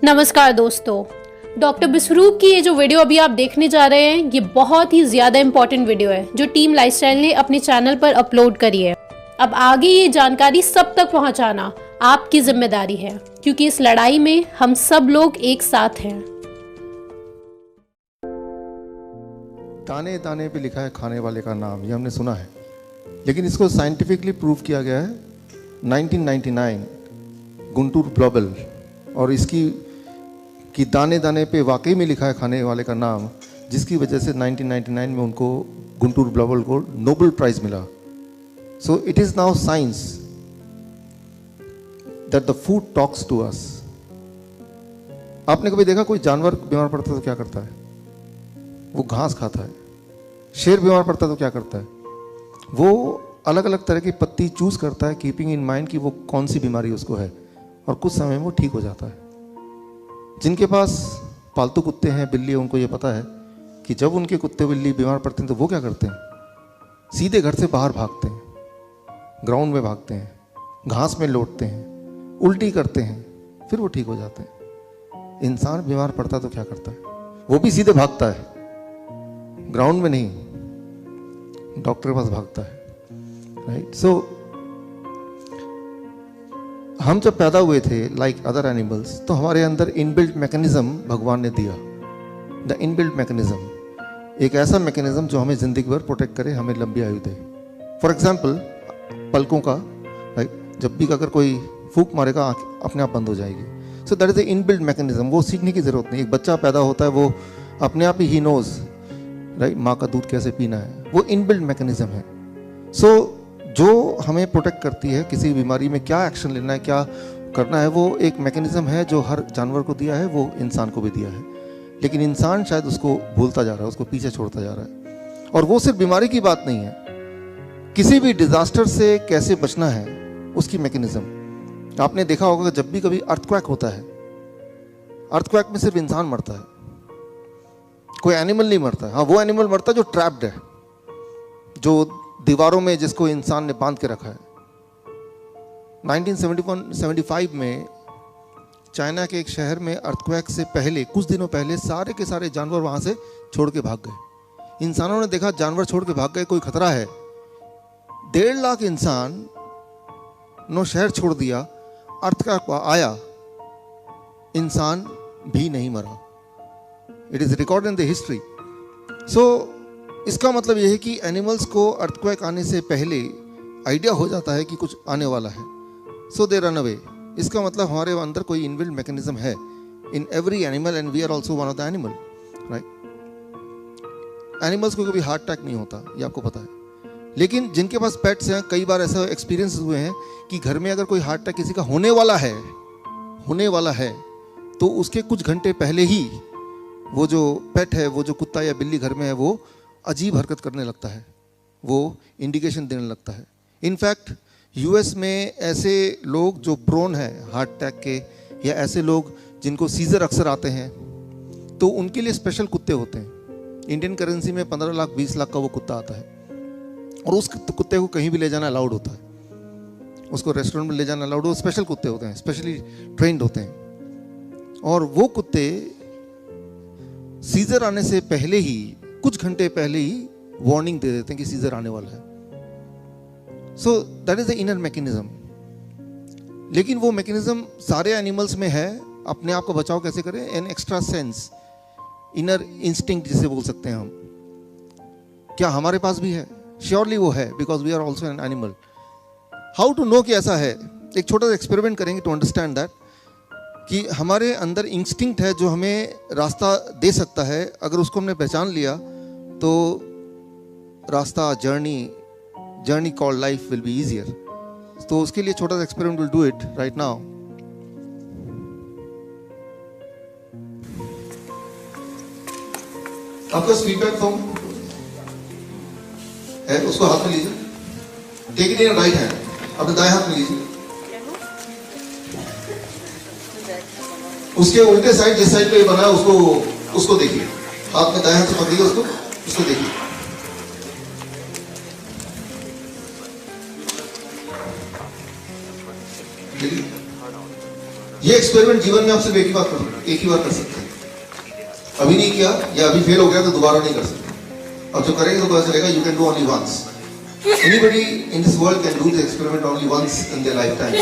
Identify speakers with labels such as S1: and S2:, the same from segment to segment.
S1: नमस्कार दोस्तों। डॉक्टर बिस्वरूप की ये जो वीडियो अभी आप देखने जा रहे हैं ये बहुत ही ज़्यादा इम्पोर्टेंट वीडियो है जो टीम लाइफस्टाइल ने अपने चैनल पर अपलोड करी है। अब आगे ये जानकारी सब तक पहुंचाना आपकी जिम्मेदारी है क्योंकि इस लड़ाई में हम सब लोग एक साथ हैं।
S2: ताने ताने पे लिखा है खाने वाले का नाम, ये हमने सुना है, लेकिन इसको साइंटिफिकली प्रूव किया गया है 1999 गुंटूर ग्लोबल, और इसकी कि दाने दाने पे वाकई में लिखा है खाने वाले का नाम, जिसकी वजह से 1999 में उनको गुंटूर ग्लोबल को नोबेल प्राइज मिला। So it is now science that the food talks to us. आपने कभी देखा कोई जानवर बीमार पड़ता है तो क्या करता है? वो घास खाता है। शेर बीमार पड़ता है तो क्या करता है? वो अलग अलग तरह की पत्ती चूज करता है, कीपिंग इन माइंड कि वो कौन सी बीमारी उसको है, और कुछ समय में वो ठीक हो जाता है। जिनके पास पालतू कुत्ते हैं, बिल्ली, उनको ये पता है कि जब उनके कुत्ते बिल्ली बीमार पड़ते हैं तो वो क्या करते हैं? सीधे घर से बाहर भागते हैं, ग्राउंड में भागते हैं, घास में लौटते हैं, उल्टी करते हैं, फिर वो ठीक हो जाते हैं। इंसान बीमार पड़ता तो क्या करता है? वो भी सीधे भागता है, ग्राउंड में नहीं, डॉक्टर के पास भागता है। राइट? सो हम जब पैदा हुए थे लाइक अदर एनिमल्स, तो हमारे अंदर इनबिल्ट मैकेनिज्म भगवान ने दिया। द इनबिल्ट मैकेनिज्म, एक ऐसा मैकेनिज्म जो हमें जिंदगी भर प्रोटेक्ट करे, हमें लंबी आयु दे। फॉर एग्जाम्पल पलकों का, राइट, जब भी अगर कोई फूंक मारेगा आँख अपने आप बंद हो जाएगी। सो that is the inbuilt mechanism. वो सीखने की जरूरत नहीं। एक बच्चा पैदा होता है, वो अपने आप ही नोज, राइट, माँ का दूध कैसे पीना है, वो इनबिल्ट मैकेनिज्म है। सो जो हमें प्रोटेक्ट करती है, किसी बीमारी में क्या एक्शन लेना है, क्या करना है, वो एक मैकेनिज्म है जो हर जानवर को दिया है, वो इंसान को भी दिया है। लेकिन इंसान शायद उसको भूलता जा रहा है, उसको पीछे छोड़ता जा रहा है। और वो सिर्फ बीमारी की बात नहीं है, किसी भी डिजास्टर से कैसे बचना है उसकी मैकेनिज्म। आपने देखा होगा कि जब भी कभी अर्थक्वेक होता है, अर्थक्वेक में सिर्फ इंसान मरता है, कोई एनिमल नहीं मरता है। हाँ, वो एनिमल मरता है जो ट्रैप्ड है, जो दीवारों में जिसको इंसान ने बांध के रखा है। 1975 में चाइना के एक शहर में अर्थक्वेक से पहले, कुछ दिनों पहले, सारे के सारे जानवर वहां से छोड़ के भाग गए। इंसानों ने देखा जानवर छोड़ के भाग गए, कोई खतरा है। 1.5 लाख इंसान नो शहर छोड़ दिया, अर्थक्वेक आया, इंसान भी नहीं मरा। It is record in the history. So इसका मतलब यह है कि एनिमल्स को अर्थक्वेक आने से पहले आइडिया हो जाता है कि कुछ आने वाला है, सो दे रन अवे। इसका मतलब हमारे अंदर कोई इनबिल्ट मैकेनिज्म है in every animal, and we are also one of the animal. Right? Animals को कभी हार्ट अटैक नहीं होता, ये आपको पता है। लेकिन जिनके पास पेट्स हैं, कई बार ऐसा एक्सपीरियंस हुए हैं कि घर में अगर कोई हार्ट अटैक किसी का होने वाला है तो उसके कुछ घंटे पहले ही वो जो पेट है, वो जो कुत्ता या बिल्ली घर में है, वो अजीब हरकत करने लगता है, वो इंडिकेशन देने लगता है। इनफैक्ट यूएस में ऐसे लोग जो प्रोन है हार्ट अटैक के, या ऐसे लोग जिनको सीजर अक्सर आते हैं, तो उनके लिए स्पेशल कुत्ते होते हैं। इंडियन करेंसी में 15 लाख 20 लाख का वो कुत्ता आता है, और उस कुत्ते को कहीं भी ले जाना अलाउड होता है, उसको रेस्टोरेंट में ले जाना अलाउड। वो स्पेशल कुत्ते होते हैं, स्पेशली ट्रेंड होते हैं, और वो कुत्ते सीजर आने से पहले ही, कुछ घंटे पहले ही वार्निंग दे देते हैं कि सीजर आने वाला है। सो that is the inner mechanism. लेकिन वो मैकेनिज्म सारे एनिमल्स में है। अपने आप को बचाव कैसे करें? An extra sense, inner instinct जिसे बोल सकते हैं हम, क्या हमारे पास भी है? श्योरली वो है, because we are also an animal. How to know कि ऐसा है? एक छोटा सा एक्सपेरिमेंट करेंगे टू अंडरस्टैंड दैट, कि हमारे अंदर इंस्टिंक्ट है जो हमें रास्ता दे सकता है। अगर उसको हमने पहचान लिया तो रास्ता, journey called life will be easier. तो उसके लिए छोटा सा experiment will do it right now. आपका स्पीकर फोन है, उसको हाथ में लीजिए, take it in right hand, अपने दाएं हाथ में लीजिए। उसके उल्टे साइड, जिस साइड पे बना है उसको देखिए, हाथ में दाएं हाथ से पकड़िए उसको देखिए। ये एक्सपेरिमेंट जीवन में आप सिर्फ एक ही बार कर सकते हैं। अभी नहीं किया या अभी फेल हो गया तो दोबारा नहीं कर सकते। अब जो करेंगे तो पता चलेगा you can do only once. Anybody in this world can do the experiment only once in their life time.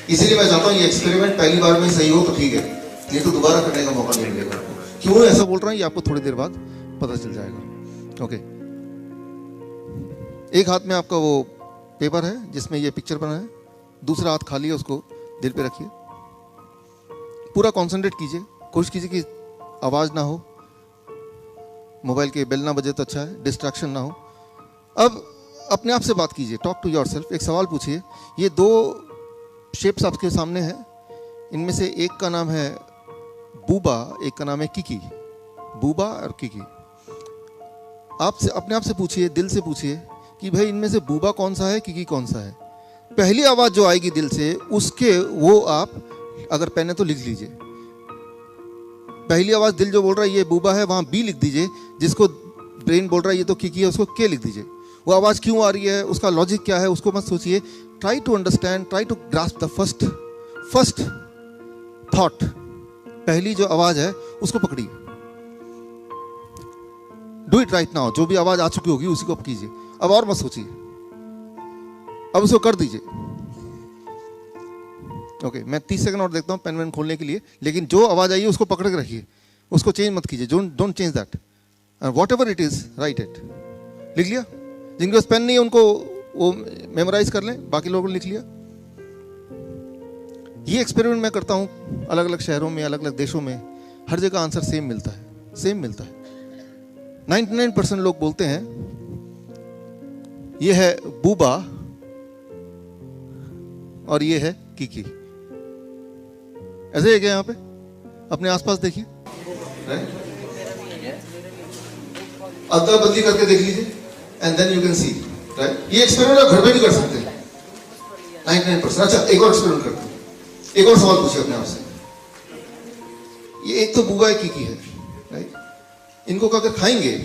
S2: इसीलिए मैं चाहता हूँ ये एक्सपेरिमेंट पहली बार में सही हो तो ठीक है, नहीं तो दोबारा करने का मौका नहीं मिलेगा। क्यों ऐसा बोल रहा हूँ ये आपको थोड़ी देर बाद पता चल जाएगा। ओके, एक हाथ में आपका वो पेपर है जिसमें ये पिक्चर बना है, दूसरा हाथ खाली है, उसको दिल पे रखिए, पूरा कंसंट्रेट कीजिए, कोशिश कीजिए कि आवाज़ ना हो, मोबाइल के बेल ना बजे तो अच्छा है, डिस्ट्रैक्शन ना हो। अब अपने आप से बात कीजिए, टॉक टू योरसेल्फ। एक सवाल पूछिए, ये दो शेप्स आपके सामने हैं, इनमें से एक का नाम है बूबा, एक का नाम है किकी। बूबा और किकी। आपसे अपने आप से पूछिए, दिल से पूछिए कि भाई इनमें से बूबा कौन सा है, किकी कौन सा है। पहली आवाज़ जो आएगी दिल से, उसके वो आप अगर पेन है तो लिख लीजिए। पहली आवाज़ दिल जो बोल रहा है ये बूबा है, वहाँ बी लिख दीजिए। जिसको ब्रेन बोल रहा है ये तो किकी है, उसको के लिख दीजिए। वो आवाज़ क्यों आ रही है, उसका लॉजिक क्या है, उसको मत सोचिए। Try to understand, try to grasp the first thought. पहली जो आवाज़ है उसको पकड़िए। Do it right now. जो भी आवाज़ आ चुकी होगी उसी को अब कीजिए। अब और मत सोचिए, अब उसको कर दीजिए। ओके, मैं 30 सेकंड और देखता हूँ पेन वेन खोलने के लिए, लेकिन जो आवाज़ आई है उसको पकड़ के रखिए, उसको चेंज मत कीजिए। Don't change that, what ever it is right it. लिख लिया? जिनके पास पेन नहीं है उनको वो मेमोराइज कर लें, बाकी लोगों ने लिख लिया। ये एक्सपेरिमेंट मैं करता हूँ अलग अलग शहरों में, अलग अलग देशों में, हर जगह आंसर सेम मिलता है, सेम मिलता है। 99% लोग बोलते हैं ये है बूबा और ये है किकी। ऐसे है क्या? यहाँ पे अपने आसपास देखिए, अदला बदली करके देख लीजिए, and then you can see, right. ये एक्सपेरिमेंट आप घर पे भी कर सकते हैं 99%। अच्छा, एक और एक्सपेरिमेंट करते हैं, एक और सवाल पूछिए अपने आप से। ये एक तो बूबा है, किकी है, राइट। इनको अगर खाएंगे,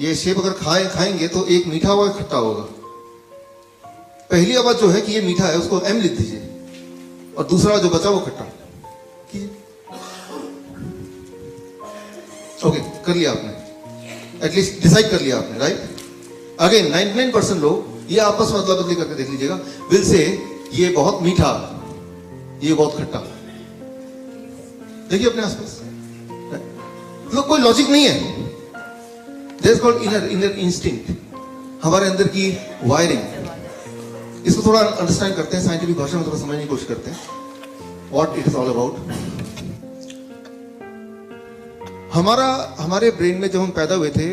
S2: ये शेप अगर खाएंगे तो एक मीठा होगा, खट्टा होगा। पहली आवाज जो है कि ये मीठा है, उसको एम लिख दीजिए, और दूसरा जो बचा वो खट्टा कीजिए। ओके, कर लिया आपने, एटलीस्ट डिसाइड कर लिया आपने, राइट। अगेन 99% लोग ये आपस में अदला बदली करके देख लीजिएगा, विल से ये बहुत मीठा, ये बहुत खट्टा। देखिए अपने आसपास, मतलब कोई लॉजिक नहीं है। That's called inner instinct, हमारे अंदर की वायरिंग। इसको थोड़ा अंडरस्टैंड करते हैं, साइंटिफिक भाषा में थोड़ा समझने की कोशिश करते हैं what it is all about. हमारे ब्रेन में जब हम पैदा हुए थे,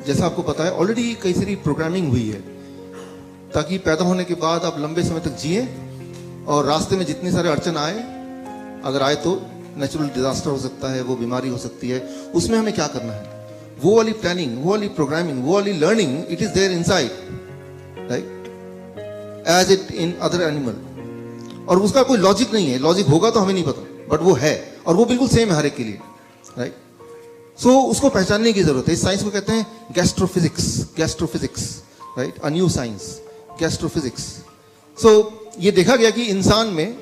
S2: जैसा आपको पता है ऑलरेडी कई सारी प्रोग्रामिंग हुई है, ताकि पैदा होने के बाद आप लंबे समय तक जिए, और रास्ते में जितने सारे अड़चन आए, अगर आए तो नेचुरल डिजास्टर हो सकता है, वो बीमारी हो सकती है, उसमें हमें क्या करना है, वो वाली प्लानिंग, वो वाली प्रोग्रामिंग, वो वाली learning, it is there inside, right, as it in other animal. और उसका कोई लॉजिक नहीं है, लॉजिक होगा तो हमें नहीं पता, बट वो है, और वो बिल्कुल सेम है हर एक के लिए, राइट। सो उसको पहचानने की जरूरत है। इस साइंस को कहते हैं गैस्ट्रोफिजिक्स, राइट, अ न्यू साइंस, गैस्ट्रोफिजिक्स। सो ये देखा गया कि इंसान में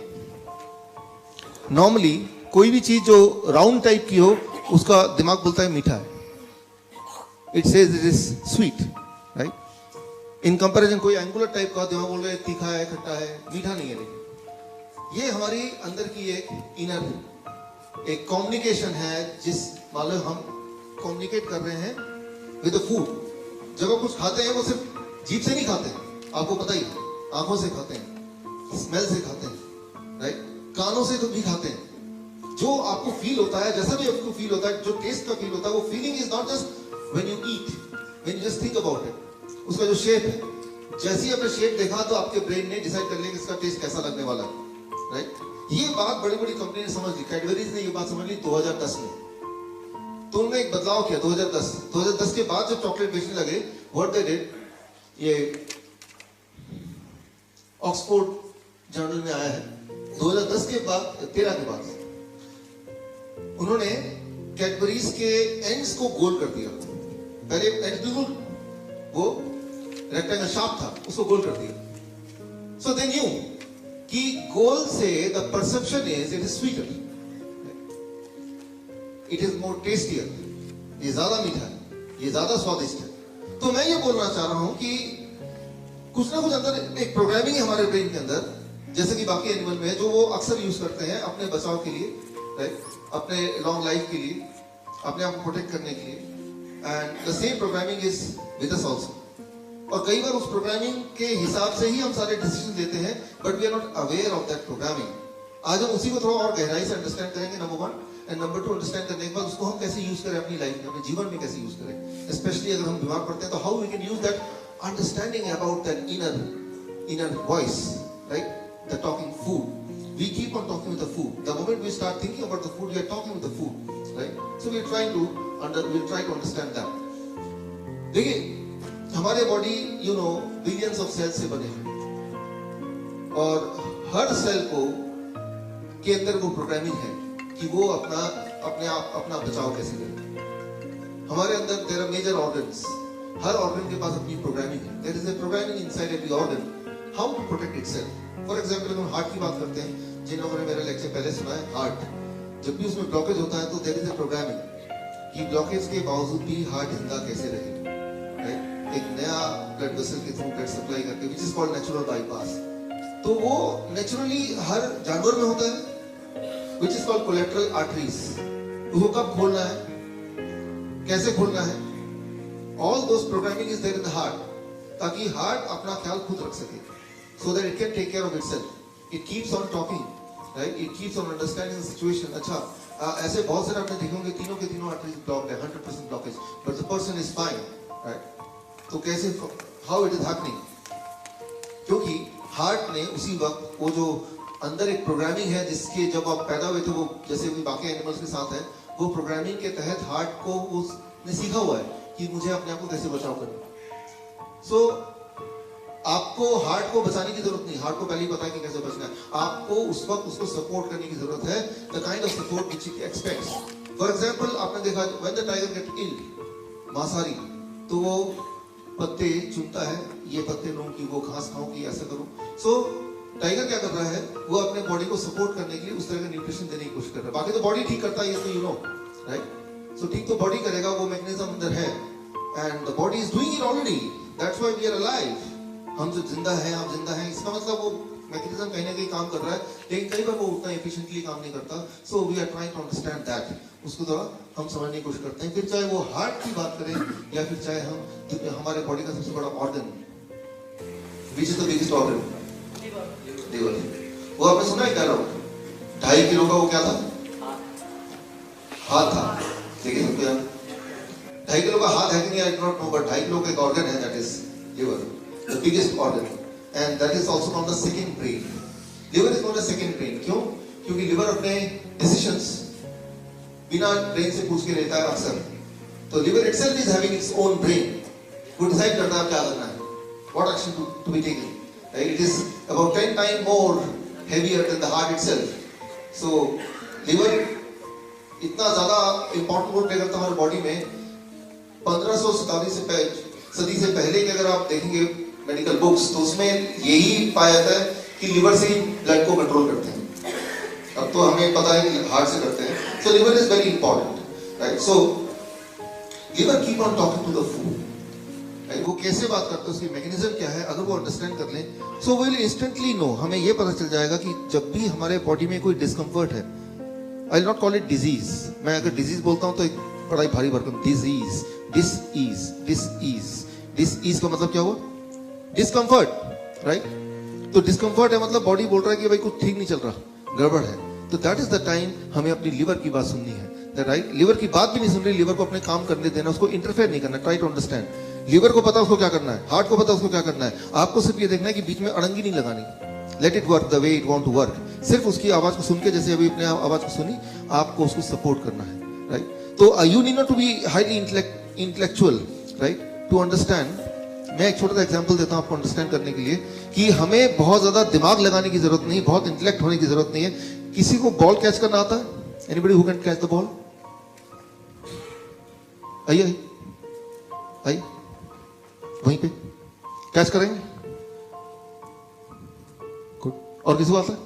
S2: नॉर्मली कोई भी चीज जो राउंड टाइप की हो, उसका दिमाग बोलता है मीठा है, it says it is sweet, right. In comparison कोई एंगुलर टाइप का दिमाग बोल रहा है तीखा है, खट्टा है, मीठा नहीं है। लेकिन ये हमारी अंदर की एक इनर एक कम्युनिकेशन है, जिस मतलब हम कम्युनिकेट कर रहे हैं विद द फूड। जब आप कुछ खाते हैं वो सिर्फ जीभ से नहीं खाते हैं, आपको पता ही है, आंखों से खाते हैं, स्मेल से खाते हैं, राइट, कानों से तो भी खाते हैं। जो आपको फील होता है, जैसा भी आपको फील होता है, जो टेस्ट का फील होता है, वो feeling is not just when you eat, when you just think about it. उसका जो शेप है, जैसे ही आपने शेप देखा तो आपके ब्रेन ने डिसाइड कर लिया कि इसका टेस्ट कैसा लगने वाला है, राइट। ये बात बड़ी बड़ी कंपनी ने समझ ली, कैडबरीज ने ये बात समझ ली 2010 में। तो उन्होंने एक बदलाव किया 2010 के बाद जब चॉकलेट बेचने लगे, व्हाट दे डिड, ये ऑक्सफोर्ड जर्नल में आया है 2010 के बाद, 13 के बाद उन्होंने कैडबरीज के एंड्स को गोल कर दिया। पहले एंड्स बिल्कुल वो रेक्टेंगल शार्प था, उसको गोल कर दिया। सो दे न्यू कि गोल से the perception is it is sweeter, it is more tastier, ये ज्यादा मीठा है, ये ज्यादा स्वादिष्ट है। तो मैं ये बोलना चाह रहा हूं कि कुछ ना कुछ अंदर एक प्रोग्रामिंग है हमारे ब्रेन के अंदर, जैसे कि बाकी एनिमल में है, जो वो अक्सर यूज करते हैं अपने बचाव के लिए, राइट, अपने लॉन्ग लाइफ के लिए, अपने आप को प्रोटेक्ट करने के लिए। And the same programming is with us also. और कई बार उस प्रोग्रामिंग के हिसाब से ही हम सारे डिसीजन लेते हैं, but we are not aware of that programming. आज हम उसी को थोड़ा और गहराई से अंडरस्टैंड करेंगे, number one. And number two, understand करने के बाद उसको हम कैसे यूज करें अपनी लाइफ में, अपने जीवन में कैसे यूज करें। स्पेशली अगर हम बीमार पड़ते हैं तो how we can use that understanding about that inner voice, right, the talking food. We keep on talking with the food. The moment we start thinking about the food, we are talking with the food, right? So we are trying to understand that. देखिए, हमारे body billions of cell से बने हैं, और हर cell को के अंदर वो प्रोग्रामिंग है कि वो अपना बचाव कैसे करे। हमारे अंदर देयर आर मेजर ऑर्गन्स, हर ऑर्गन के पास अपनी प्रोग्रामिंग है। There is a programming inside every organ how to protect itself. For example, हम हार्ट की बात करते हैं, जिन लोगों ने मेरा लेक्चर पहले सुना है, हार्ट जब भी उसमें ब्लॉकेज होता है तो देयर इज अ प्रोग्रामिंग कि ब्लॉकेज के बावजूद भी हार्ट जिंदा कैसे रहे, राइट, एक नया ब्लड वेसल के थ्रू ब्लड सप्लाई करके, which is called natural bypass. तो वो नेचुरली हर जानवर में होता है, which is called collateral arteries. उसको कब खोलना है, कैसे खोलना है, all those programming is there in the heart, ताकि हार्ट अपना ख्याल खुद रख सके, so that it can take care of itself. It keeps on talking, right? It keeps on understanding the situation. अच्छा, ऐसे बहुत सारे आपने देखे होंगे तीनों के तीनों आर्टरीज ब्लॉक्ड है, 100% blockage, but the person is fine, right? तो कैसे, how it is happening? क्योंकि हार्ट ने उसी वक्त वो जो अंदर एक प्रोग्रामिंग है, जिसके जब आप पैदा हुए थे, वो जैसे भी बाकी एनिमल्स के साथ है, वो प्रोग्रामिंग के तहत हार्ट को उसने सीखा हुआ है कि मुझे अपने आप को कैसे बचाव करना। So आपको हार्ट को बचाने की जरूरत नहीं, हार्ट को पहले ही पता है कि कैसे बचना है। आपको उस वक्त उसको सपोर्ट करने की जरूरत है, the kind of support which it expects. For example, आपने देखा when the tiger get ill, मांसाहारी, तो वो पत्ते चुनता है, ये पत्ते लूं कि वो घास खाऊं कि ऐसा करूं। सो टाइगर क्या कर रहा है, वो अपने बॉडी को सपोर्ट करने के लिए उस तरह का न्यूट्रिशन देने की कोशिश कर रहा है। बाकी तो बॉडी ठीक करता है, ये तो यू नो, राइट। सो ठीक तो बॉडी करेगा, वो मैकेनिज्म अंदर है, and the body is doing it already, that's why we are alive. हम जो जिंदा हैं, आप जिंदा हैं, इसका मतलब वो मैकेनिज्म कहीं ना कहीं काम कर रहा है, लेकिन कई बार वो उतना एफिशिएंटली काम नहीं करता। So we are trying to understand that, उसको थोड़ा हम समझने की कोशिश करते हैं। फिर चाहे वो हार्ट की बात करें या फिर चाहे हम हमारे बॉडी का सबसे बड़ा organ, which is the biggest organ, liver. वो आपने सुना है क्या, 2.5 किलो का वो क्या था, हाथ था। देखिए सबको यार 2.5 किलो का हाथ है कि नहीं, I don't know, but 2.5 kilo का एक ऑर्गन है, that is liver, the biggest organ, and that is also called the second brain. Liver is known as second brain. क्यों? क्योंकि liver अपने decisions बिना brain से पूछ के लेता है अक्सर। तो liver itself is having its own brain. वो decide करता है क्या करना है, what action to be taken. It is about 10 times more heavier than the heart itself. So liver इतना ज़्यादा important role play करता है हमारे body में। 1500 सदी से पहले के अगर आप देखेंगे मेडिकल बुक्स, तो उसमें यही पाया जाता है कि लिवर से ही ब्लड को कंट्रोल करते हैं। अब तो हमें पता है कि हार्ट से करते हैं। So liver is very important, right. So liver keep on talking to the food, right. वो कैसे बात करते हैं, उसकी मैकेनिज्म क्या है, अगर वो अंडरस्टैंड कर लें, सो विल इंस्टेंटली नो, हमें ये पता चल जाएगा कि जब भी हमारे बॉडी में कोई डिस्कम्फर्ट है, I will not call it disease, मैं अगर डिजीज बोलता हूँ तो एक बड़ा ही भारी भरकम, डिजीज, डिस का मतलब क्या हुआ, डिस्कम्फर्ट, राइट। तो डिस्कम्फर्ट है मतलब बॉडी बोल रहा है कि भाई कुछ ठीक नहीं चल रहा, गड़बड़ है। तो दैट इज द टाइम हमें अपनी लिवर की बात सुननी है, राइट। लिवर की बात भी नहीं सुन रही, लिवर को अपने काम करने देना, उसको इंटरफेयर नहीं करना, ट्राई टू अंडरस्टैंड। लिवर को पता उसको क्या करना है, हार्ट को पता उसको क्या करना है, आपको सिर्फ ये देखना है कि बीच में अड़ंगी नहीं लगानी, let it work the way it want to work. सिर्फ उसकी आवाज को सुन के, जैसे अभी अपने आवाज को सुनी, आपको उसको सपोर्ट करना है, राइट। तो you need not to be highly intellectual, right, to understand. मैं एक छोटा सा एग्जांपल देता हूं आपको अंडरस्टैंड करने के लिए कि हमें बहुत ज्यादा दिमाग लगाने की जरूरत नहीं, बहुत इंटेलेक्ट होने की जरूरत नहीं है। किसी को बॉल कैच करना आता है? Anybody who can catch the ball? आइए आइए, वहीं पे कैच करेंगे, गुड। और किसी को आता है?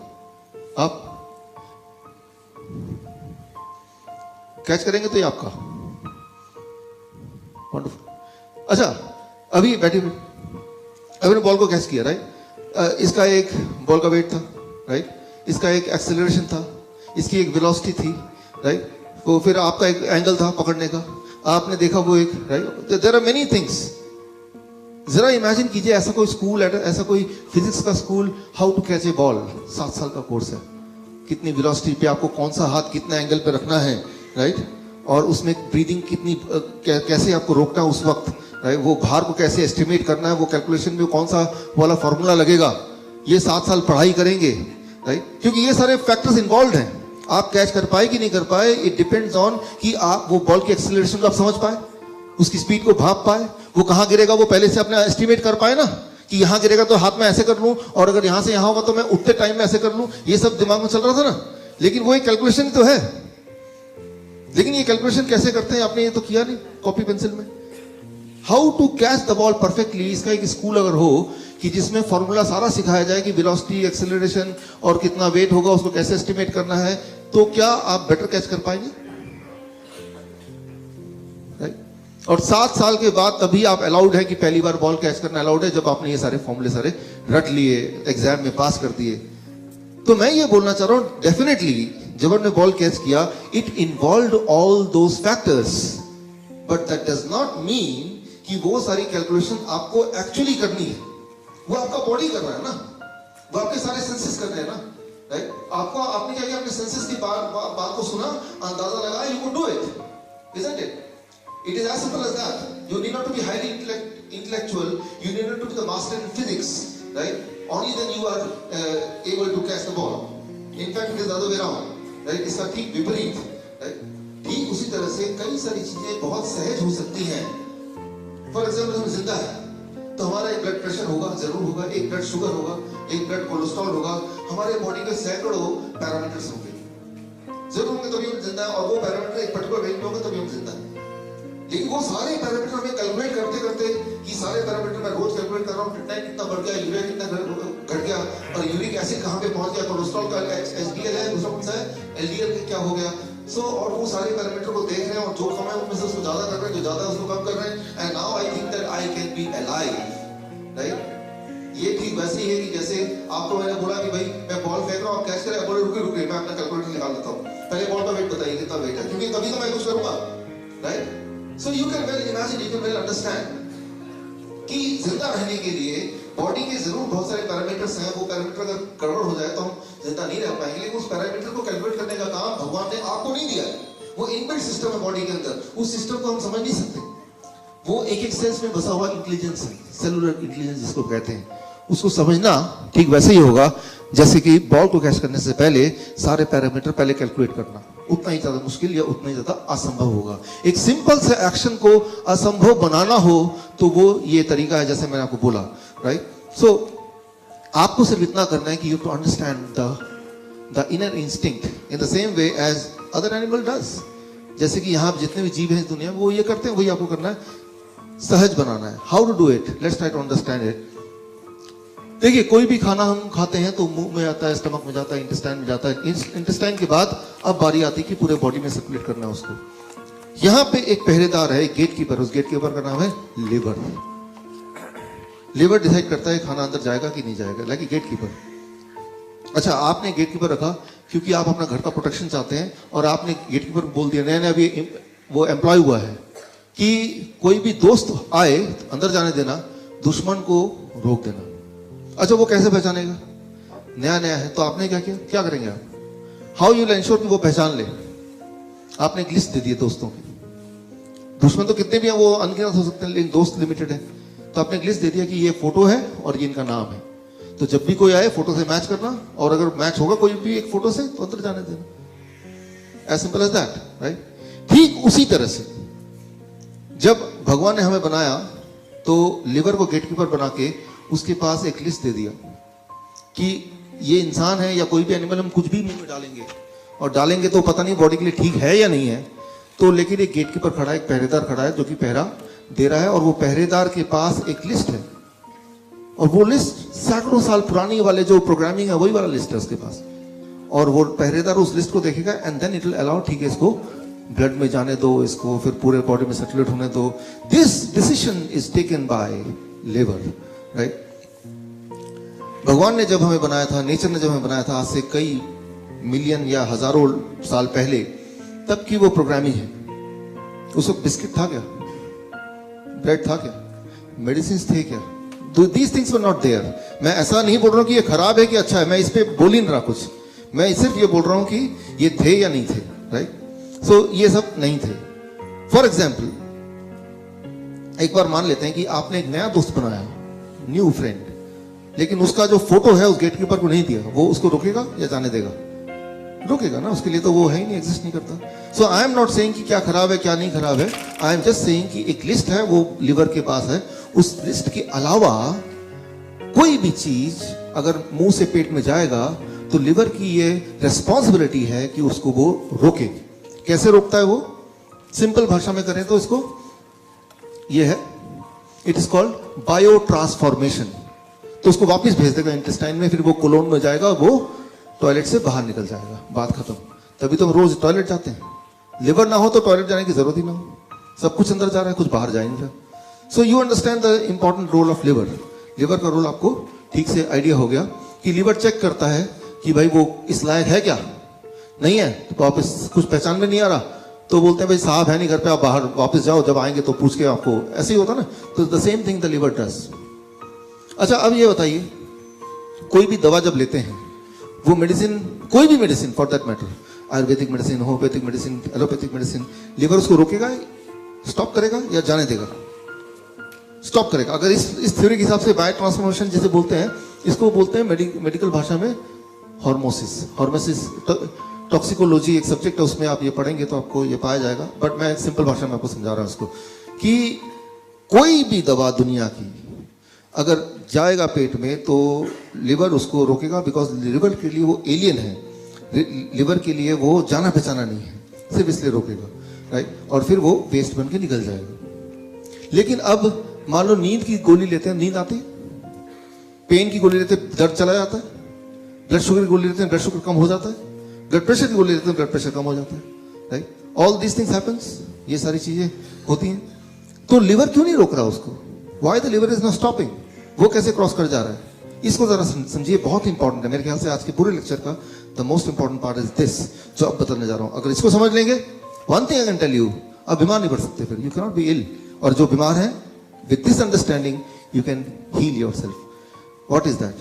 S2: आप कैच करेंगे तो ये आपका वंडरफुल। अच्छा, अभी बैठे अभी बॉल को कैच किया, राइट? इसका एक बॉल का वेट था, राइट? इसका एक एक्सेलरेशन था, इसकी एक वेलोसिटी थी, राइट? वो फिर आपका एक एंगल था पकड़ने का, आपने देखा वो एक, right? There are many things. जरा इमेजिन कीजिए ऐसा कोई स्कूल, ऐसा कोई फिजिक्स का school, how to catch a ball, 7 साल का कोर्स है, कितनी वेलोसिटी पे आपको कौन सा हाथ कितना एंगल पे रखना है, राइट? और उसमें ब्रीदिंग कितनी कैसे आपको रोकना है उस वक्त, राइट? वो भार को कैसे एस्टिमेट करना है, वो कैलकुलेशन में कौन सा वाला फॉर्मूला लगेगा, ये 7 साल पढ़ाई करेंगे, राइट? क्योंकि ये सारे फैक्टर्स इन्वॉल्व हैं। आप कैच कर पाए कि नहीं कर पाए, इट डिपेंड्स ऑन कि आप वो बॉल की एक्सेलरेशन को आप समझ पाए, उसकी स्पीड को भाप पाए, वो कहां गिरेगा वो पहले से अपने एस्टिमेट कर पाए ना, कि यहां गिरेगा तो हाथ में ऐसे कर लूं, और अगर यहां से यहां होगा तो मैं उठते टाइम में ऐसे कर लूं, ये सब दिमाग में चल रहा था ना। लेकिन वो एक कैलकुलेशन तो है, लेकिन ये कैलकुलेशन कैसे करते हैं आपने ये तो किया नहीं कॉपी पेंसिल में। How to catch the ball perfectly, इसका एक स्कूल अगर हो कि जिसमें फॉर्मूला सारा सिखाया जाए कि वेलोसिटी, एक्सेलरेशन और कितना वेट होगा उसको कैसे एस्टिमेट करना है, तो क्या आप बेटर कैच कर पाएंगे, राइट? और 7 साल के बाद तभी आप अलाउड है कि पहली बार बॉल कैच करना अलाउड है, जब आपने ये सारे फॉर्मूले सारे रट लिए, एग्जाम में पास कर दिए। तो मैं ये बोलना चाह रहा हूं, डेफिनेटली जब हमने बॉल कैच किया, it involved all those factors, but that does not mean कि वो सारी कैलकुलेशन आपको एक्चुअली करनी है। वो आपका बॉडी कर रहा है ना, वो आपके सारे सेंसेस कर रहे हैं ना, राइट? आपको आपने क्या किया, अपने सेंसेस की बात को सुना, अंदाजा लगाया, you can do it, isn't it? It is as simple as that. You need not to be highly intellectual. You need not to be the master in physics, right? Only then you are able to catch the ball. In fact, it is the other way around, right? इसका ठीक विपरीत, right? ठीक उसी तरह से कई सारी चीजें बहुत सहज हो सकती हैं। For example, हम जिंदा है तो हमारा एक ब्लड प्रेशर होगा, जरूर होगा, एक ब्लड शुगर होगा, एक ब्लड कोलेस्ट्रॉल होगा, हमारे बॉडी के सैकड़ों पैरामीटर्स होंगे, जरूर होंगे, तभी हम जिंदा है। और वो पैरामीटर एक पर्टिकुलर रेंज में होगा तभी हम जिंदा है। लेकिन वो सारे पैरामीटर हमें कैलकुलेट करते करते कि सारे पैरामीटर मैं रोज कैलकुलेट कर रहा हूँ, क्रिएटिनिन कितना बढ़ गया, यूरिया कितना घट गया, और यूरिक एसिड कहाँ पे पहुंच गया, कोलेस्ट्रॉल का एचडीएल है, दूसरा कौन सा है, एलडीएल क्या हो गया। सो और वो सारे पैरामीटर को देख रहे हैं, और जो कम है उनमें से उसको ज्यादा कर रहे हैं, जो ज्यादा है उसको कम कर रहे हैं, and now I think that I can be alive, right? ये ठीक वैसे ही है कि जैसे आपको मैंने बोला कि भाई मैं बॉल फेंक रहा हूँ, आप कैच करें, बोले रुके रुके मैं अपना कैलकुलेटर निकाल देता हूँ, पहले बॉल का वेट बताइए कितना वेट है, क्योंकि तभी तो मैं कुछ करूंगा, right? So you can well imagine, you can well understand कि जिंदा रहने के लिए बॉडी के जरूर बहुत सारे पैरामीटर्स हैं, वो पैरामीटर अगर गड़बड़ हो जाए तो हम जिंदा नहीं रह पाएंगे। लेकिन उस पैरामीटर को कैलकुलेट करने का काम भगवान ने आपको नहीं दिया है, वो इनबिल्ट सिस्टम है बॉडी के अंदर, उस सिस्टम को हम समझ नहीं सकते। वो एक एक सेल्स में बसा हुआ इंटेलिजेंस है, सेलुलर इंटेलिजेंस जिसको कहते हैं, उसको समझना ठीक वैसे ही होगा जैसे कि बॉल को कैच करने से पहले सारे पैरामीटर पहले कैलकुलेट करना, उतना ही ज्यादा मुश्किल या उतना ही ज्यादा असंभव होगा। एक सिंपल से एक्शन को असंभव बनाना हो तो वो ये तरीका है जैसे मैंने आपको बोला, राइट? सो आपको सिर्फ इतना करना है कि you to understand the inner instinct in the same way as other animal does. जैसे कि यहाँ जितने भी जीव हैं इस दुनिया में वो ये करते हैं, वही आपको करना है, सहज बनाना है। How to do it, let's try to understand it. देखिए, कोई भी खाना हम खाते हैं तो मुंह में आता है, स्टमक में जाता है, इंटेस्टाइन में जाता है। इंटेस्टाइन के बाद अब बारी आती है कि पूरे बॉडी में सर्कुलेट करना है उसको। यहाँ पे एक पहरेदार है, एक गेट कीपर, उस गेट कीपर का नाम है लिवर। लिवर डिसाइड करता है खाना अंदर जाएगा कि नहीं जाएगा, लाइक गेट कीपर। अच्छा, आपने गेट कीपर रखा क्योंकि आप अपना घर का प्रोटेक्शन चाहते हैं, और आपने गेट कीपर बोल दिया, नया नया अभी वो एम्प्लॉय हुआ है कि कोई भी दोस्त आए अंदर जाने देना, दुश्मन को रोक देना। अच्छा, वो कैसे पहचानेगा? नया नया है तो आपने क्या किया, क्या करेंगे आप? हाउ यू विल एंश्योर कि वो पहचान ले? आपने एक लिस्ट दे दी दोस्तों की। दुश्मन तो कितने भी हैं, वो अनगिनत हो सकते हैं, लेकिन दोस्त लिमिटेड है। तो आपने एक लिस्ट दे दिया कि ये फोटो है और ये इनका नाम है, तो जब भी कोई आए फोटो से मैच करना, और अगर मैच होगा कोई भी एक फोटो से तो अंदर जाने देना। As simple as that, right? ठीक उसी तरह से जब भगवान ने हमें बनाया तो लिवर को गेटकीपर बना के उसके पास एक लिस्ट दे दिया कि ये इंसान है या कोई भी एनिमल, हम कुछ भी मुंह में डालेंगे, और डालेंगे तो पता नहीं बॉडी के लिए ठीक है या नहीं है। तो लेकिन एक गेटकीपर खड़ा है, एक पहरेदार खड़ा है जो कि पहरा दे रहा है, और वो पहरेदार के पास एक लिस्ट है और वो लिस्ट सैकड़ों साल पुरानी वाले जो प्रोग्रामिंग है वही वाला लिस्ट है उसके पास, और वो पहरेदार उस लिस्ट को देखेगा and then it will allow, ठीक है इसको ब्लड में जाने दो, इसको फिर पूरे बॉडी में सर्कुलेट होने दो. This decision is taken by liver, right. भगवान ने जब हमें बनाया था, नेचर ने जब हमें बनाया था आज से कई मिलियन या हजारों साल पहले, तब की वो प्रोग्रामिंग है. उस वक्त बिस्किट था क्या, ब्रेड था क्या, मेडिसिन थे क्या? These things were not there. मैं ऐसा नहीं बोल रहा हूं कि ये खराब है कि अच्छा है, मैं इस पे बोल ही नहीं रहा कुछ, मैं सिर्फ ये बोल रहा हूं कि ये थे या नहीं थे, राइट. सो ये सब नहीं थे. फॉर एग्जाम्पल, एक बार मान लेते हैं कि आपने एक नया दोस्त बनाया, न्यू फ्रेंड, लेकिन उसका जो फोटो है उस गेटकीपर को नहीं दिया, वो उसको रोकेगा या जाने देगा? रोकेगा ना, उसके लिए तो वो है ही नहीं, एग्जिस्ट नहीं करता. सो आई एम नॉट सेइंग कि क्या खराब है क्या नहीं खराब है, आई एम जस्ट सेइंग कि एक लिस्ट है, वो लिवर के पास है. उस लिस्ट के अलावा कोई भी चीज अगर मुंह से पेट में जाएगा तो लिवर की ये रिस्पॉन्सिबिलिटी है कि उसको वो रोके. कैसे रोकता है वो? सिंपल भाषा में करें तो इसको ये है, it is called bio transformation. तो उसको वापस भेज देगा इंटेस्टाइन में, फिर वो कोलोन में जाएगा, वो टॉयलेट से बाहर निकल जाएगा, बात खत्म. तभी तो हम रोज टॉयलेट जाते हैं. लिवर ना हो तो टॉयलेट जाने की जरूरत ही ना हो, सब कुछ अंदर जा रहा है, कुछ बाहर जा ही नहीं रहा. So you understand the important role of liver. Liver का रोल आपको ठीक से आइडिया हो गया कि लिवर चेक करता है कि भाई वो इस लायक है क्या, नहीं है तो वापस कुछ पहचान में नहीं आ रहा तो बोलते हैं भाई साहब है नहीं घर पे, आप बाहर वापस जाओ, जब आएंगे तो पूछ के आपको, ऐसे ही होता ना. तो the same thing the liver does. अच्छा, अब ये बताइए, कोई भी दवा जब लेते हैं, वो मेडिसिन, कोई भी medicine for that matter, Ayurvedic medicine, homeopathic medicine, allopathic medicine, liver उसको रोकेगा, स्टॉप करेगा या जाने देगा? स्टॉप करेगा. अगर इस थ्योरी के हिसाब से बायो ट्रांसफॉर्मेशन जिसे बोलते हैं, इसको बोलते हैं मेडिकल भाषा में हॉर्मोसिस. हॉर्मोसिस टॉक्सिकोलॉजी एक सब्जेक्ट है, उसमें आप ये पढ़ेंगे तो आपको ये पाया जाएगा, बट मैं सिंपल भाषा में आपको समझा रहा हूं उसको, कि कोई भी दवा दुनिया की अगर जाएगा पेट में तो लिवर उसको रोकेगा, बिकॉज लिवर के लिए वो एलियन है, लिवर के लिए वो जाना पहचाना नहीं है, सिर्फ इसलिए रोकेगा, राइट. और फिर वो वेस्ट बन के निकल जाएगा. लेकिन अब मान लो नींद की गोली लेते हैं, नींद आती, पेन की गोली लेते हैं, दर्द चला जाता है, ब्लड शुगर की गोली लेते हैं, ब्लड शुगर कम हो जाता है, ब्लड प्रेशर की गोली लेते हैं, ब्लड प्रेशर कम हो जाता है, right. All these things happens, ये सारी चीजें होती हैं. तो लिवर क्यों नहीं रोक रहा उसको? Why the liver is not stopping? वो कैसे क्रॉस कर जा रहा है? इसको जरा समझिए, बहुत इंपॉर्टेंट है. मेरे ख्याल से आज के पूरे लेक्चर का the most important part is this, जो अब बताने जा रहा हूं. अगर इसको समझ लेंगे, one thing I can tell you, आप बीमार नहीं पड़ सकते, फिर you can not be ill. और जो बीमार है, with this understanding you can heal yourself. What is that?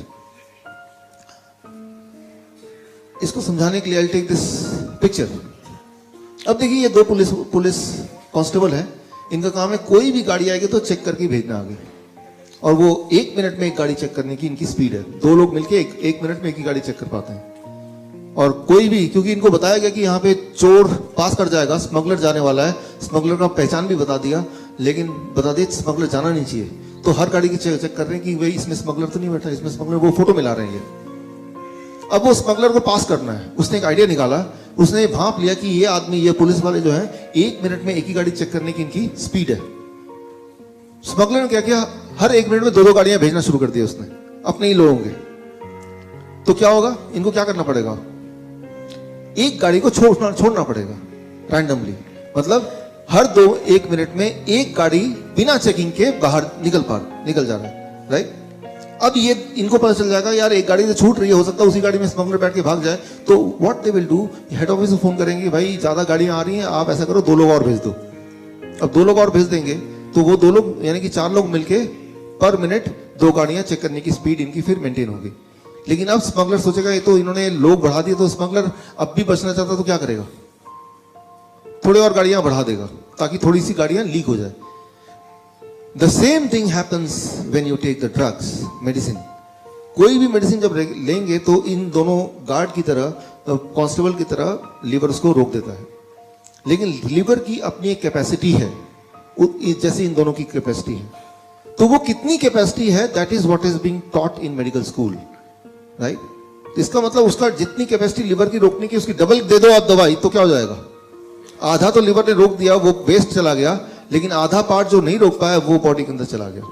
S2: इसको समझाने के लिए I'll take this picture. अब देखिए, ये दो पुलिस कांस्टेबल है, इनका काम है कोई भी गाड़ी आएगी तो चेक करके भेजना आगे, और वो 1 मिनट में एक गाड़ी चेक करने की इनकी स्पीड है. 2 लोग मिलके एक मिनट में एक ही गाड़ी चेक कर पाते हैं. और कोई भी, क्योंकि इनको बताया गया कि यहाँ पे चोर पास कर जाएगा, स्मगलर जाने वाला है, स्मगलर का पहचान भी बता दिया, लेकिन बता दिया स्मगलर जाना नहीं चाहिए, तो हर गाड़ी की चेक कर रहे हैं कि भाई इसमें स्मगलर तो नहीं बैठा, इसमें स्मगलर, वो फोटो मिला रहे हैं. अब वो स्मगलर को पास करना है, उसने एक आइडिया निकाला, उसने भांप लिया कि ये आदमी, ये पुलिस वाले जो है, 1 मिनट में एक ही गाड़ी चेक करने की इनकी स्पीड है. स्मगलर ने क्या किया, हर 1 मिनट में 2-2 गाड़ियां भेजना शुरू कर दिया उसने, अपने ही लोगों के. तो क्या होगा, इनको क्या करना पड़ेगा, एक गाड़ी को छोड़ना पड़ेगा रैंडमली. मतलब हर 1 मिनट में एक गाड़ी बिना चेकिंग के बाहर निकल जा रहा है, राइट. अब ये इनको पता चल जाएगा, यार एक गाड़ी से छूट रही है, हो सकता है उसी गाड़ी में स्मगलर बैठ के भाग जाए. तो what they will do, head office में फोन करेंगे, भाई ज्यादा गाड़ियां आ रही हैं, आप ऐसा करो 2 लोग और भेज दो. अब 2 लोग और भेज देंगे तो वो 2 लोग यानी कि 4 लोग मिलके पर मिनट 2 गाड़ियां चेक करने की स्पीड इनकी फिर मेंटेन होगी. लेकिन अब स्मगलर सोचेगा, ये तो इन्होंने लोग बढ़ा दिए, तो स्मगलर अब भी बचना चाहता तो क्या करेगा, थोड़े और गाड़ियां बढ़ा देगा ताकि थोड़ी सी गाड़ियां लीक हो जाए. The same thing happens when you take the drugs, medicine. कोई भी मेडिसिन जब लेंगे तो इन दोनों गार्ड की तरह, कांस्टेबल की तरह लिवर उसको रोक देता है. लेकिन लिवर की अपनी एक कैपेसिटी है, जैसे इन दोनों की कैपेसिटी है. तो वो कितनी कैपेसिटी है, that is what is being taught in medical school, right. इसका मतलब उसका जितनी कैपेसिटी लिवर की रोकने की, उसकी डबल दे दो आप दवाई, तो क्या हो जाएगा, आधा तो लिवर ने रोक दिया, वो वेस्ट चला गया, लेकिन आधा पार्ट जो नहीं रोक पाया वो बॉडी के अंदर चला गया.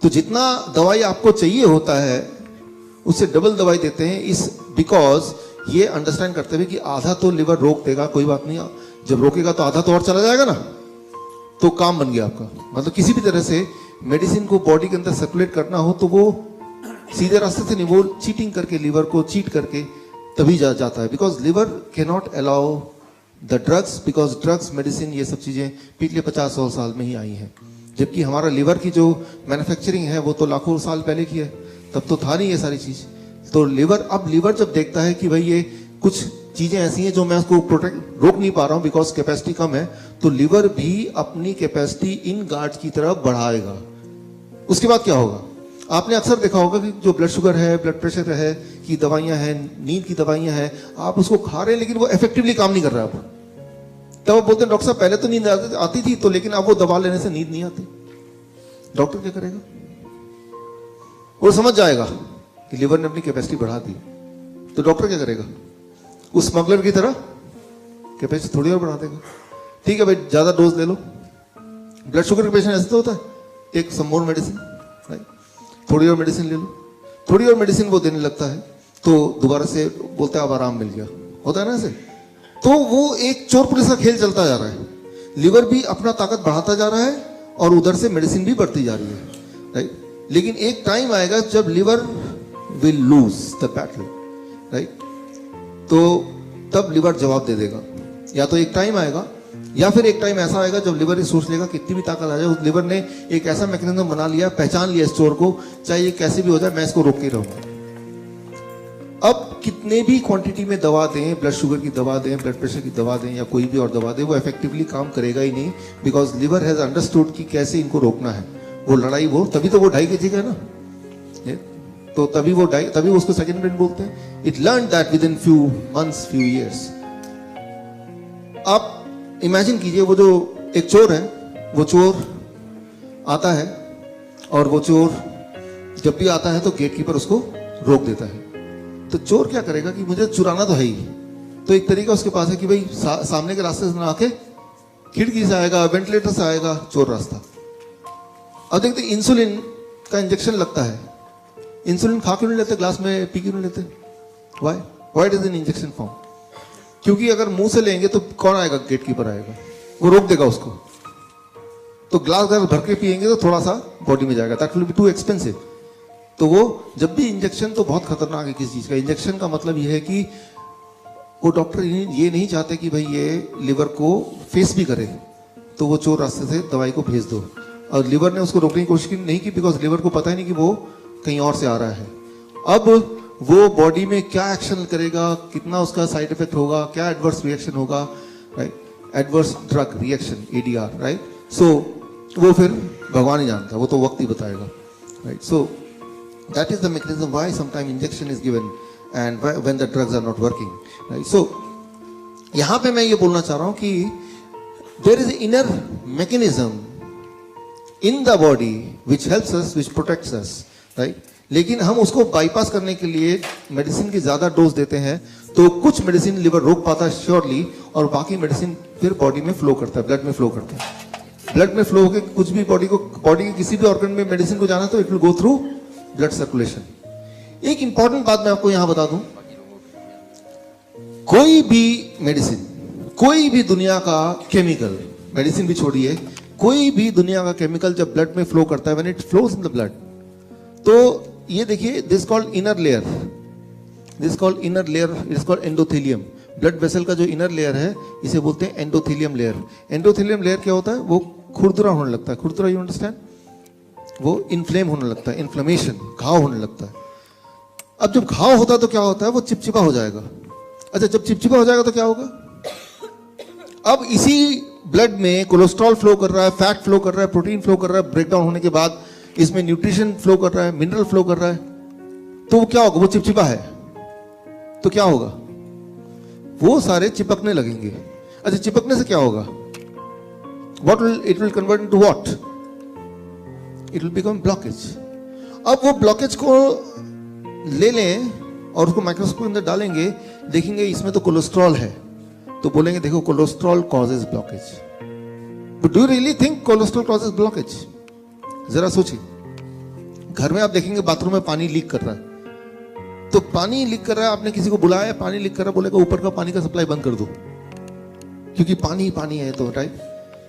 S2: तो जितना दवाई आपको चाहिए होता है उससे डबल दवाई देते हैं, इस बिकॉज ये अंडरस्टैंड करते हुए कि आधा तो लिवर रोक देगा, कोई बात नहीं, जब रोकेगा तो आधा तो और चला जाएगा ना, तो काम बन गया आपका। मतलब किसी भी तरह से मेडिसिन को बॉडी के अंदर सर्कुलेट करना हो तो वो सीधे रास्ते से नहीं, वो चीटिंग करके, लिवर को चीट करके तभी जाता है। Because liver can not allow the drugs, because drugs, medicine, ये सब चीजें पिछले 50-100 साल में ही आई हैं, जबकि हमारा लिवर की जो मैन्युफैक्चरिंग है वो तो लाखों साल पहले की है, तब तो था नहीं ये सारी चीज। तो लिवर, अब लिवर जब देखता है कि भाई ये कुछ चीजें ऐसी हैं जो मैं उसको रोक नहीं पा रहा हूं बिकॉज कैपेसिटी कम है, तो लिवर भी अपनी कैपेसिटी इन गार्ड्स की तरफ बढ़ाएगा। उसके बाद क्या होगा, आपने अक्सर देखा होगा कि जो ब्लड शुगर है, ब्लड प्रेशर है की दवाइयां हैं, नींद की दवाइयां हैं, आप उसको खा रहे हैं लेकिन वो इफेक्टिवली काम नहीं कर रहा। आप तब वो बोलते हैं डॉक्टर साहब पहले तो नींद आती थी, तो लेकिन अब वो दवा लेने से नींद नहीं आती। डॉक्टर क्या करेगा, वो समझ जाएगा कि लिवर ने अपनी कैपेसिटी बढ़ा दी, तो डॉक्टर क्या करेगा, उस स्मगलर की तरह कैपेसिटी थोड़ी और बढ़ा देगा। ठीक है भाई, ज्यादा डोज ले लो। ब्लड शुगर के पेशेंट ऐसे तो होता है, टेक सम मोर मेडिसिन, थोड़ी और मेडिसिन ले लो, थोड़ी और मेडिसिन वो देने लगता है, तो दोबारा से बोलता है अब आराम मिल गया, होता है ना ऐसे। तो वो एक चोर पुलिस का खेल चलता जा रहा है, लिवर भी अपना ताकत बढ़ाता जा रहा है और उधर से मेडिसिन भी बढ़ती जा रही है, राइट। लेकिन एक टाइम आएगा जब liver will lose the battle, right, तो तब लिवर जवाब दे देगा। या तो एक टाइम आएगा, या फिर एक टाइम ऐसा आएगा जब लिवर ये सोच लेगा कितनी भी ताकत आ जाए, उस लिवर ने एक ऐसा मैकेनिज्म बना लिया, पहचान लिया इस चोर को, चाहे ये कैसे भी हो जाए मैं इसको रोक के रहूंगा। अब कितने भी क्वांटिटी में दवा दें, ब्लड शुगर की दवा दें, ब्लड प्रेशर की दवा दें या कोई भी और दवा दें, वो इफेक्टिवली काम करेगा ही नहीं, बिकॉज लिवर हैज अंडरस्टूड कि कैसे इनको रोकना है। वो लड़ाई, वो तभी तो वो 2.5 kg है ना, तो तभी वो उसको सेकंड ब्रेन बोलते हैं। It learn that with in few months, few years. आप इमेजिन कीजिए, वो जो एक चोर है, वो चोर आता है और वो चोर जब भी आता है तो गेटकीपर उसको रोक देता है। तो चोर क्या करेगा कि मुझे चुराना तो है ही, तो एक तरीका उसके पास है कि भाई सामने के रास्ते से ना आके खिड़की से आएगा, वेंटिलेटर से आएगा, चोर रास्ता। अब देखते इंसुलिन का इंजेक्शन लगता है, इंसुलिन खा क्यों नहीं लेते, ग्लास में पी क्यों नहीं लेते, why it is in injection form? क्योंकि अगर मुंह से लेंगे तो कौन आएगा, गेटकीपर आएगा, वो रोक देगा उसको। तो ग्लास अगर भर के पिएंगे तो थोड़ा सा बॉडी में जाएगा, that will be too expensive. तो वो जब भी इंजेक्शन, तो बहुत खतरनाक है किसी चीज का। इंजेक्शन का मतलब ये है कि वो डॉक्टर ये नहीं चाहते कि भाई ये लिवर को फेस भी करे, तो वो चोर रास्ते से दवाई को भेज दो। और लिवर ने उसको रोकने की कोशिश नहीं की, बिकॉज लिवर को पता ही नहीं कि वो कहीं और से आ रहा है। अब वो बॉडी में क्या एक्शन करेगा, कितना उसका साइड इफेक्ट होगा, क्या एडवर्स रिएक्शन होगा, right, adverse drug reaction, ADR, right. So वो फिर भगवान ही जानता है, वो तो वक्त ही बताएगा, right. So that is the mechanism why sometime injection is given and when the drugs are not working, right. So यहां पे मैं ये बोलना चाह रहा हूं कि there is inner mechanism in the body which helps us, which protects us, right. लेकिन हम उसको बाईपास करने के लिए मेडिसिन की ज्यादा डोज देते हैं, तो कुछ मेडिसिन लिवर रोक पाता है श्योरली, और बाकी मेडिसिन फिर बॉडी में फ्लो करता है, ब्लड में फ्लो करता है। ब्लड में फ्लो होकर कुछ भी बॉडी के किसी भी ऑर्गन में मेडिसिन को जाना तो it will go through blood circulation. एक इंपॉर्टेंट बात मैं आपको यहां बता दूं, कोई भी मेडिसिन, कोई भी दुनिया का केमिकल, मेडिसिन भी छोड़िए, कोई भी दुनिया का केमिकल जब ब्लड में फ्लो करता है, when it flows in the blood, तो ये देखिए, this called inner layer, this called inner layer, it is called endothelium. Blood vessel का जो इनर लेयर है इसे बोलते हैं एंडोथेलियम लेयर। एंडोथेलियम लेयर क्या होता है, वो खुरदुरा होने लगता है, खुरदुरा, यू अंडरस्टैंड, वो इन्फ्लेम होने लगता है, इन्फ्लेमेशन, घाव होने लगता है। अब जब घाव होता है तो क्या होता है, वो चिपचिपा हो जाएगा। अच्छा, जब चिपचिपा हो जाएगा तो क्या होगा, अब इसी ब्लड में कोलेस्ट्रॉल फ्लो कर रहा है, फैट फ्लो कर रहा है, प्रोटीन फ्लो कर रहा है, ब्रेकडाउन होने के बाद इसमें न्यूट्रिशन फ्लो कर रहा है, मिनरल फ्लो कर रहा है, तो वो क्या होगा, वो चिपचिपा है तो क्या होगा, वो सारे चिपकने लगेंगे। अच्छा, चिपकने से क्या होगा, what will it will convert into what, it will become blockage. अब वो ब्लॉकेज को ले लें और उसको माइक्रोस्कोप अंदर डालेंगे, देखेंगे इसमें तो कोलेस्ट्रॉल है, तो बोलेंगे देखो cholesterol causes blockage. But do you really think cholesterol causes blockage? जरा सोचिए, घर में आप देखेंगे बाथरूम में पानी लीक कर रहा है, तो पानी लीक कर रहा है, आपने किसी को बुलाया, पानी लीक कर रहा है, बोलेगा ऊपर का पानी का सप्लाई बंद कर दो, क्योंकि पानी ही पानी है। तो राइट,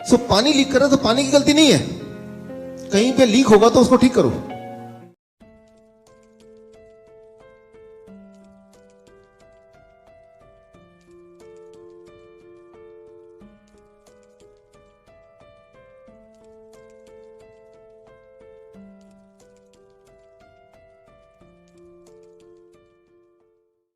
S2: सो पानी लीक कर रहा है तो पानी की गलती नहीं है, कहीं पे लीक होगा तो उसको ठीक करो।